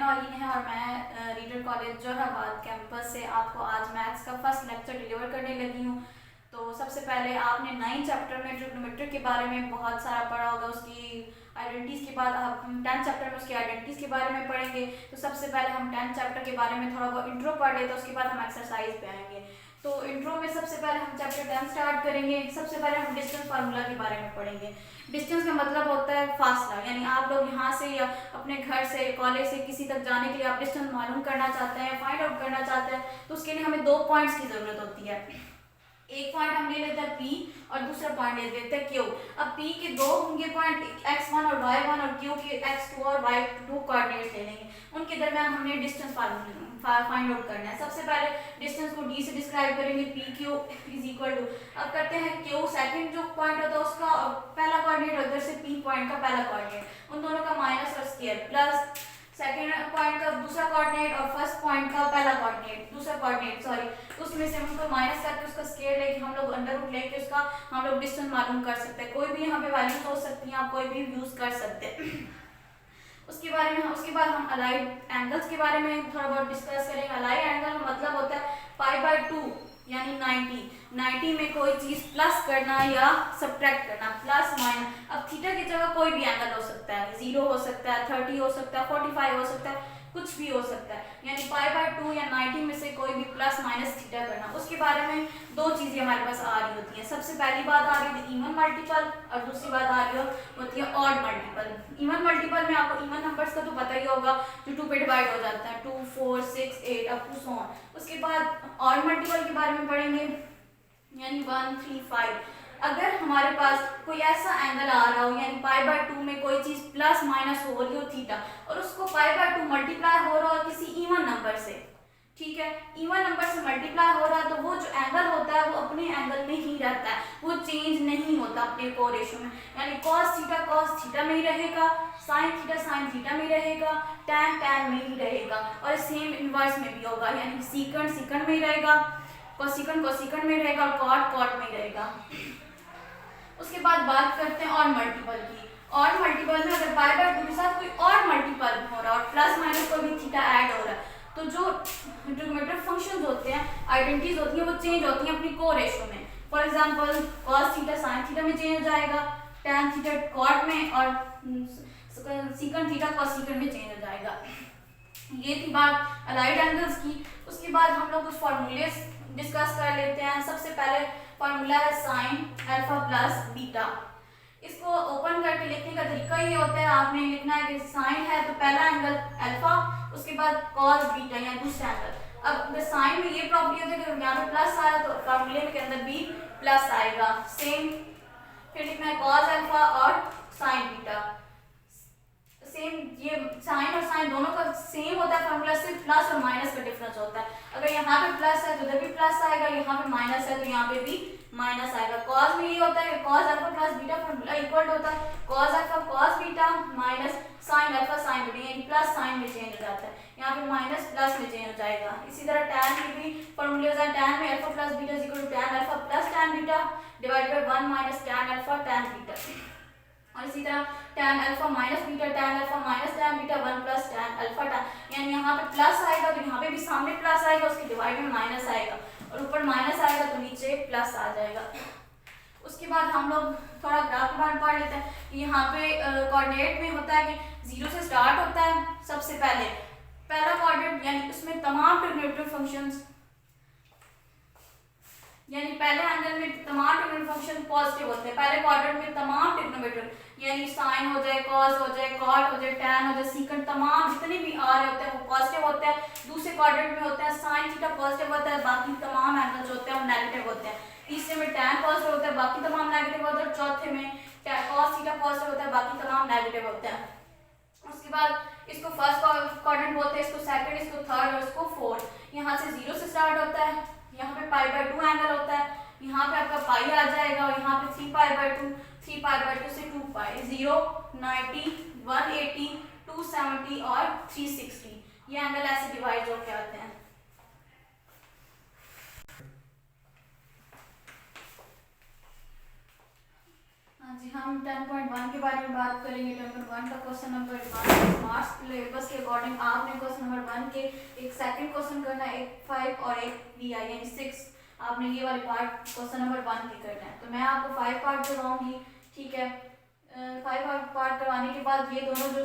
नौरीन है और मैं रीडर कॉलेज जोराबाद कैंपस से आपको आज मैथ्स का फर्स्ट लेक्चर डिलीवर करने लगी हूँ। तो सबसे पहले आपने 9 चैप्टर में ट्रिग्नोमेट्री के बारे में बहुत सारा पढ़ा होगा, उसकी आइडेंटिटीज़ के बाद हम 10 चैप्टर में उसकी आइडेंटिटीज़ के बारे में पढ़ेंगे। तो सबसे पहले हम 10 चैप्टर के बारे में थोड़ा बहुत इंट्रो पढ़ लेते हैं, उसके बाद हम एक्सरसाइज पे आएंगे। तो इंट्रो में सबसे पहले हम चैप्टर 10 स्टार्ट करेंगे। सबसे पहले हम डिस्टेंस फार्मूला के बारे में पढ़ेंगे। डिस्टेंस का मतलब होता है फासला, यानी आप लोग यहाँ से या अपने घर से कॉलेज से किसी तक जाने के लिए आप डिस्टेंस मालूम करना चाहते हैं, फाइंड आउट करना चाहते हैं, तो उसके लिए हमें 2 पॉइंट्स की ज़रूरत होती है। एक पॉइंट हम ले लेते हैं P और दूसरा पॉइंट ले लेते हैं Q। अब P के 2 होंगे पॉइंट, x1 और y1, और Q के x2 और y2 कोऑर्डिनेट्स ले लेंगे। उनके दरमियान हमने डिस्टेंस फाइंड आउट करना है। सबसे पहले डिस्टेंस को d से डिस्क्राइब करेंगे, PQ इज इक्वल टू, अब करते हैं Q सेकंड जो पॉइंट होता है उसका पहला कोऑर्डिनेट, उधर से P पॉइंट का पहला कोऑर्डिनेट, उन दोनों का माइनस और स्क्वायर, प्लस सेकेंड पॉइंट का दूसरा कोऑर्डिनेट और फर्स्ट पॉइंट का पहला कोऑर्डिनेट, दूसरा कोऑर्डिनेट सॉरी, उसमें से उनको माइनस करके उसका स्क्वायर लेके हम लोग अंडर रूट लेके उसका हम लोग डिस्टेंस मालूम कर सकते हैं। कोई भी यहाँ पे वैल्यूज हो सकती हैं, आप कोई भी यूज कर सकते हैं। उसके बाद हम अलाइड एंगल्स के बारे में थोड़ा बहुत डिस्कस करेंगे। अलाइड एंगल का मतलब होता है π/2 यानी 90 में कोई चीज प्लस करना या सब्ट्रैक्ट करना, प्लस माइनस। अब थीटा की जगह कोई भी एंगल हो सकता है, 0 हो सकता है, 30 हो सकता है, 45 हो सकता है, कुछ भी हो सकता है, यानी π/2 या 90 में से कोई भी प्लस माइनस थीटा करना। उसके बारे में 2 चीजें हमारे पास आ रही होती हैं। सबसे पहली बात आ रही है इवन मल्टीपल, और दूसरी बात आ रही होती है ऑड मल्टीपल। इवन मल्टीपल में आपको इवन नंबर्स का तो पता ही होगा, जो 2 पे डिवाइड हो जाता है, 2, 4, 6, 8 अप टू सो ऑन। उसके बाद ऑड मल्टीपल के बारे में पढ़ेंगे, यानी 1, 3, 5। अगर हमारे पास कोई ऐसा एंगल आ रहा हो, यानी π/2 में कोई चीज प्लस माइनस हो रही हो थीटा, और उसको π/2 मल्टीप्लाई हो रहा हो किसी इवन नंबर से, ठीक है, इवन नंबर से मल्टीप्लाई हो रहा है, तो वो जो एंगल होता है वो अपने एंगल में ही रहता है, वो चेंज नहीं होता अपने को रेशो में। यानी cos थीटा में ही रहेगा, sin थीटा में ही रहेगा, tan में ही रहेगा, और सेम इनवर्स में भी होगा, यानी सीकंड में ही रहेगा, कोसिकंड में रहेगा, और कॉट में ही रहेगा। उसके बाद बात करते हैं और मल्टीपल की। और मल्टीपल में अगर π/2 के साथ कोई और मल्टीपल हो रहा है और प्लस माइनस कोई भी थीटा ऐड हो रहा है, तो जो ट्रिग्नोमेट्रिक फंक्शंस होते हैं, आइडेंटिटीज होती हैं, वो चेंज होती हैं अपनी को रेशो में। For example cos theta sin theta में चेंज हो जाएगा, tan थीटा कॉट में, और सीकंड थीटा कोसिकंड में चेंज हो जाएगा। ये थी बात अलाइड एंगल्स की। उसके बाद हम लोग कुछ फॉर्मूले डिस्कस कर लेते हैं। सबसे पहले फॉर्मूला है साइन अल्फा प्लस बीटा। इसको ओपन करके लिखने का तरीका ये होता है, आपने लिखना है कि साइन है तो पहला एंगल अल्फा, उसके बाद कॉस बीटा या दूसरा एंगल। अब अगर साइन में ये प्रॉपर्टी होती है कि यहाँ पे प्लस आया तो फॉर्मूले के अंदर भी प्लस आएगा, सेम। फिर लिखना है कॉस अल्फा और साइन बीटा, सेम। ये साइन और साइन दोनों का सेम होता है फॉर्मूला, सिर्फ प्लस और माइनस का डिफरेंस होता है। अगर यहाँ पे प्लस है तो उधर भी प्लस आएगा, यहाँ पे माइनस है तो यहाँ पे भी माइनस आएगा। कॉस में ये होता है कि cos alpha plus beta formula equal होता है cos alpha cos beta minus sine alpha sine beta, यानी प्लस साइन में चेंज हो जाता है, यहाँ पे माइनस प्लस में चेंज हो जाएगा। इसी तरह tan में भी फॉर्मूले होता है tan में alpha plus beta is equal to tan alpha plus tan beta divided by 1 minus tan alpha tan beta. और इसी तरह tan alpha minus beta tan alpha minus tan beta 1 plus tan alpha tan, यानी यहाँ पे plus आएगा तो यहाँ पे भी सामने प्लस आएगा, उसके डिवाइड में माइनस आएगा, और ऊपर माइनस आएगा तो नीचे प्लस आ जाएगा। उसके बाद हम लोग थोड़ा ग्राफ के बारे में पढ़ लेते हैं। यहाँ पे कोऑर्डिनेट में होता है कि 0 से स्टार्ट होता है। सबसे पहले पहला कोऑर्डिनेट, यानी उसमें तमाम ट्रिग्नोमेट्रिक फंक्शंस, यानी पहले एंगल में तमाम ट्रिग्नोमेट्रिक फंक्शन पॉजिटिव होते हैं। पहले क्वाड्रेंट में तमाम ट्रिग्नोमेट्रिक, यानी साइन हो जाए, कॉस हो जाए, कॉट हो जाए, टैन हो जाए, सीकंड, तमाम जितने भी आ रहे होते हैं वो पॉजिटिव होते हैं। दूसरे क्वाड्रेंट में होते हैं साइन थीटा पॉजिटिव होता है, बाकी तमाम एंगल्स होते हैं वो नेगेटिव होते हैं। तीसरे में टैन पॉजिटिव होता है, बाकी तमाम नेगेटिव होते हैं। चौथे में कॉस थीटा पॉजिटिव होता है, बाकी तमाम नेगेटिव होते हैं। उसके बाद इसको फर्स्ट क्वाड्रेंट बोलते हैं, इसको सेकंड, इसको थर्ड और इसको फोर्थ। यहाँ से 0 से स्टार्ट होता है, यहाँ पे π/2 एंगल होता है, यहाँ पे आपका पाई आ जाएगा, और यहाँ पे 3π/2 से 2π, 0, 90, 180, 270 और 360, ये एंगल ऐसे डिवाइड होके आते हैं। हाँ जी हाँ। हम 10.1 के बारे में बात करेंगे। 10.1 का क्वेश्चन नंबर 1 स्मार्ट सिलेबस के अकॉर्डिंग आपने क्वेश्चन नंबर 1 के एक सेकंड क्वेश्चन करना है, एक 5 और एक VI यानी 6। आपने ये वाले पार्ट क्वेश्चन नंबर 1 के करना है। तो मैं आपको 5 पार्ट करवाऊंगी, ठीक है। 5 पार्ट करवाने के बाद ये दोनों जो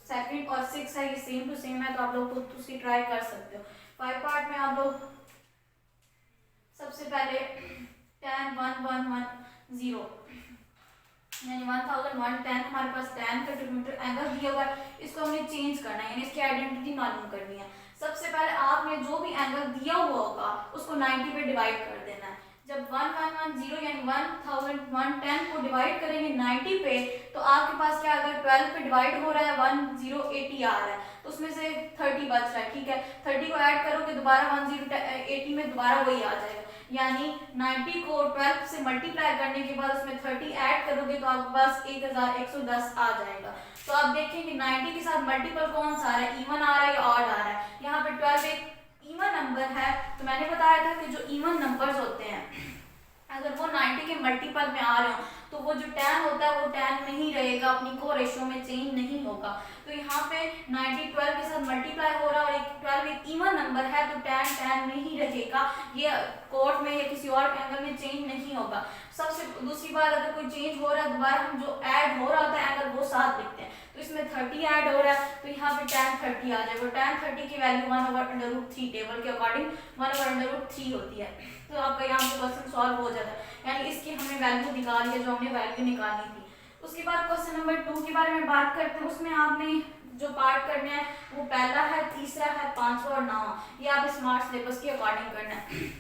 सेकंड और 6 है ये सेम टू सेम है, तो आप लोग खुद उसकी ट्राई कर सकते हो। 5 पार्ट में आप लोग सबसे पहले 10 1 1 1 0 यानी 1110 हमारे पास 10 का ट्रिग्नोमेट्रिक एंगल दिया हुआ है, इसको हमने चेंज करना है यानी इसकी आइडेंटिटी मालूम करनी है। सबसे पहले आपने जो भी एंगल दिया हुआ होगा उसको 90 पे डिवाइड कर देना है। जब 1110 यानी 1110 को डिवाइड करेंगे 90 पे, तो आपके पास क्या अगर 12 पे डिवाइड हो रहा है 1080 आ रहा है, तो उसमें से 30 बच रहा है, ठीक है। 30 को ऐड करोगे दोबारा 1080 में दोबारा वही आ जाएगा, यानी 90 को 12 से मल्टीप्लाई करने के बाद उसमें 30 ऐड करोगे तो आपके पास 1110 आ जाएगा। तो आप देखें कि 90 के साथ मल्टीपल कौन सा आ रहा है, इवन आ रहा है या ऑड आ रहा है। यहाँ पे 12 एक इवन नंबर है, तो मैंने बताया था कि जो इवन नंबर्स होते हैं अगर वो 90 के मल्टीपल में आ रहे हो तो वो जो 10 होता है वो 10 में ही रहेगा, अपनी को रेशियो में चेंज नहीं होगा। तो यहाँ पे 90 12 के साथ मल्टीप्लाई हो रहा है और 12 एक इवन नंबर है, तो 10 10 में ही रहेगा, ये कोड में या किसी और एंगल में चेंज नहीं होगा। सबसे दूसरी बात, अगर कोई चेंज हो रहा है दोबारा हम जो ऐड हो रहा होता है एंगल वो साथ लिखते हैं, तो इसमें 30 ऐड हो रहा है तो यहाँ पे tan 30 आ जाएगा। tan 30 की वैल्यू 1/√3 टेबल के अकॉर्डिंग 1/√3 होती है। तो आपका यहाँ पे क्वेश्चन सॉल्व हो जाता है, यानी इसकी हमने वैल्यू निकाली है जो हमने वैल्यू निकाली थी। उसके बाद क्वेश्चन नंबर 2 के बारे में बात करते हैं। उसमें आपने जो पार्ट करना है वो पहला है, तीसरा है, 5वां और 9वां, ये आप स्मार्ट सिलेबस के अकॉर्डिंग करना है।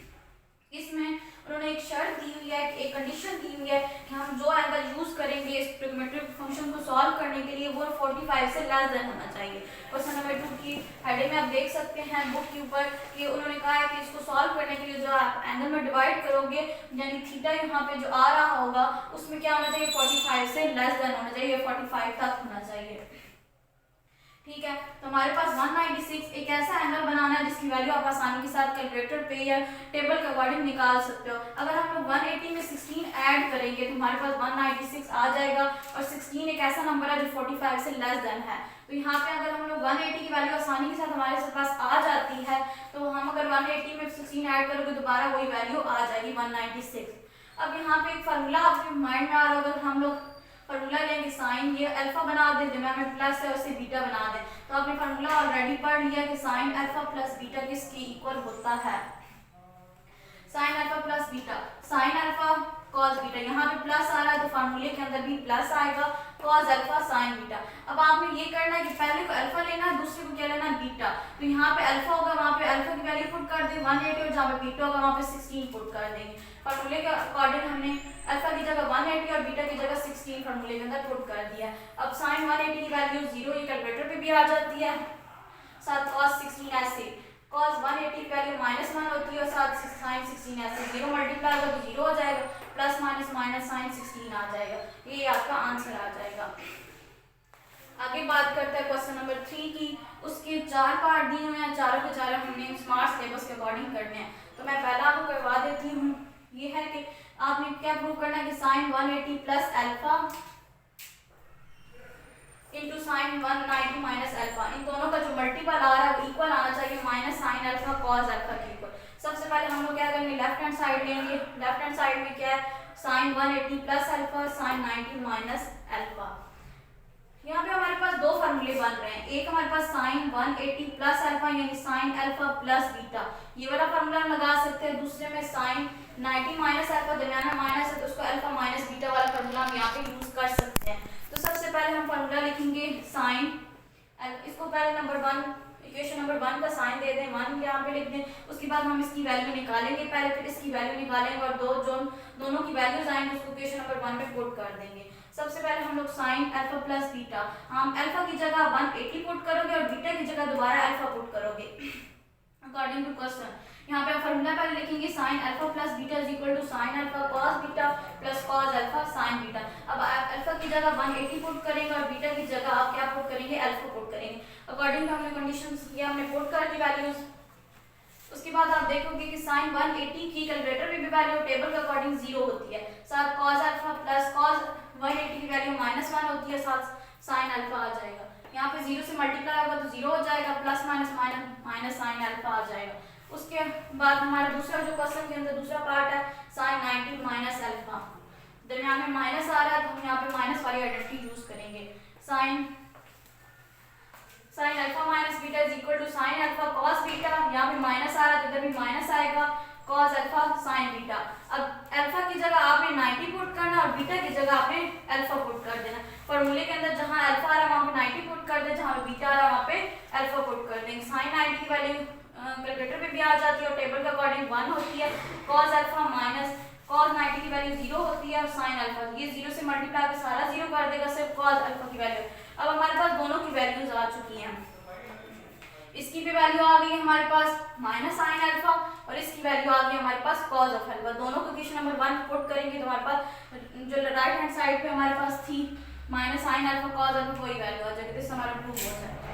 इसमें उन्होंने एक शर्त दी हुई है, एक कंडीशन दी हुई है कि हम जो एंगल यूज करेंगे इस ट्रिग्नोमेट्रिक फंक्शन को सॉल्व करने के लिए वो 45 से लेस देन होना चाहिए। क्वेश्चन नंबर 2 की हेडिंग में आप देख सकते हैं बुक के ऊपर कि उन्होंने कहा है कि इसको सॉल्व करने के लिए जो आप एंगल में डिवाइड करोगे यानी थीटा यहाँ पे जो आ रहा होगा उसमें क्या होना चाहिए, 45 से लेस देन होना चाहिए, 45 तक होना चाहिए, ठीक है। तो हमारे पास 196 एक ऐसा एंगल बनाना है जिसकी वैल्यू आप आसानी के साथ कैलकुलेटर पे या टेबल के अकॉर्डिंग निकाल सकते हो। अगर हम लोग 180 में 16 ऐड करेंगे तो हमारे पास 196 आ जाएगा, और 16 एक ऐसा नंबर है जो 45 से लेस देन है। तो यहाँ पे अगर हम लोग 180 की वैल्यू आसानी के साथ हमारे पास आ जाती है, तो हम अगर 180 में 16 ऐड करोगे दोबारा वही वैल्यू आ जाएगी 196। अब यहाँ पे एक फार्मूला आपके माइंड में आ रहा होगा, हम लोग फार्मूला लेंगे साइन, ये अल्फा बना दें, मैं हमें प्लस है उसे बीटा बना दें। तो आपने फार्मूला ऑलरेडी पढ़ लिया कि साइन अल्फा प्लस बीटा किसके इक्वल होता है, sign alpha plus beta, sign alpha cos beta, यहाँ पे प्लस आ रहा है तो फार्मूले के अंदर भी प्लस आएगा, कॉस अल्फा साइन बीटा। अब आपने ये करना है कि पहले को अल्फा लेना है, दूसरे को क्या लेना है, बीटा। तो यहाँ पे अल्फा होगा वहाँ पे अल्फा की वैल्यू पुट कर दें 180, और जहाँ पे बीटा होगा वहाँ पे 16 पुट कर देंगे। फार्मूले के अकॉर्डिंग हमने अल्फा की जगह 180 और बीटा की जगह 16 फार्मूले के अंदर पुट कर दिया। अब साइन 180 की वैल्यू 0 ये कैलकुलेटर पे भी आ जाती है, साथ cos 16 ऐसे, cos 180 की वैल्यू -1 होती है और साथ sin 16 ऐसे, 0 मल्टीप्लाई होगा तो 0 हो जाएगा, प्लस माइनस माइनस sin 16 आ जाएगा, ये आपका आंसर आ जाएगा। आगे बात करते हैं क्वेश्चन नंबर 3 की। उसके 4 पार्ट दिए हुए हैं, चारों के चारों हमने स्मार्ट सिलेबस के अकॉर्डिंग करने हैं। तो मैं पहला आपको करवा देती हूँ, ये है कि आपने क्या प्रूव करना है कि sine 180 plus alpha into sine 190 minus alpha, इन दोनों का जो मल्टीपल आ रहा है वो इक्वल आना चाहिए minus sine alpha cos alpha के इक्वल। सबसे पहले हम लोग क्या करेंगे, लेफ्ट हैंड साइड लेंगे। लेफ्ट हैंड साइड में क्या है, sine 180 plus alpha sine 90 minus alpha. यहाँ पे हमारे पास दो फार्मूले बन रहे हैं, एक हमारे पास साइन 180 प्लस अल्फा यानी साइन अल्फा प्लस बीटा, ये वाला फार्मूला हम लगा सकते हैं। दूसरे में साइन 90 माइनस अल्फा, दरमियान में माइनस है तो उसको अल्फा माइनस बीटा वाला फार्मूला हम यहाँ पे यूज कर सकते हैं। तो सबसे पहले हम फार्मूला लिखेंगे साइन, इसको पहले नंबर 1 इक्वेशन नंबर 1 का साइन दे दें, 1 यहाँ पे लिख दें। उसके बाद हम इसकी वैल्यू निकालेंगे पहले, फिर इसकी वैल्यू निकालेंगे और दोनों की वैल्यूज आएंगे उसको इक्वेशन नंबर 1 में पुट कर देंगे। सबसे पहले हम लोग साइन अल्फा प्लस बीटा, हम अल्फा की जगह 180 पुट करोगे और बीटा की जगह दोबारा अल्फा पुट करोगे अकॉर्डिंग टू क्वेश्चन। यहाँ पे हम फार्मूला पहले लिखेंगे sine alpha plus beta is equal to sine alpha cos beta plus cos alpha sine beta. अब अल्फा की जगह 180 पुट करेंगे और बीटा की जगह आप क्या पुट करेंगे, अल्फा पुट करेंगे। अकॉर्डिंग टू हमने कंडीशंस किया, हमने पुट कर दी वैल्यूज। उसके बाद आप देखोगे कि साइन 180 की कैलकुलेटर में भी वैल्यू टेबल के अकॉर्डिंग 0 होती है, साथ कॉस अल्फा प्लस कॉस 180 की वैल्यू -1 होती है, साथ साइन अल्फा आ जाएगा। यहाँ पे 0 से मल्टीप्लाई होगा तो 0 हो जाएगा, plus minus minus sine alpha आ जाएगा। उसके बाद हमारा दूसरा जो क्वेश्चन के अंदर दूसरा पार्ट है साइन 90 माइनस अल्फा। दरमियान में माइनस आ रहा है तो हम यहाँ पे माइनस वाली आइडेंटिटी यूज करेंगे। Sine alpha minus beta is equal to sine alpha cos beta. यहाँ पे माइनस आ रहा है तो इधर भी माइनस आएगा, कॉस अल्फा साइन बीटा। अब अल्फा की जगह आपने 90 पुट करना और बीटा की जगह आपने अल्फा पुट कर देना। फॉर्मूले के अंदर जहां अल्फा आ रहा है वहां पे 90 पुट कर दे, जहां पे बीटा आ रहा है वहां पे अल्फा पुट कर देंगे। साइन 90 की वैल्यू कैलकुलेटर पे भी आ जाती है और टेबल के अकॉर्डिंग 1 होती है। कॉस अल्फा माइनस कॉस 90 की वैल्यू 0 होती है और साइन अल्फा ये 0 से मल्टीप्लाई कर सारा 0 कर देगा, सिर्फ कॉस अल्फा की वैल्यू। अब हमारे पास दोनों की वैल्यूज आ चुकी हैं। इसकी भी वैल्यू आ गई हमारे पास माइनस साइन अल्फा और इसकी वैल्यू आ गई हमारे पास कॉस ऑफ अल्फा। दोनों को इक्वेशन नंबर 1 पुट करेंगे तो हमारे पास जो राइट हैंड साइड पे हमारे पास थी minus sine alpha cos alpha वही वैल्यू आ जाएगी, तो इससे हमारा प्रूव हो जाएगा।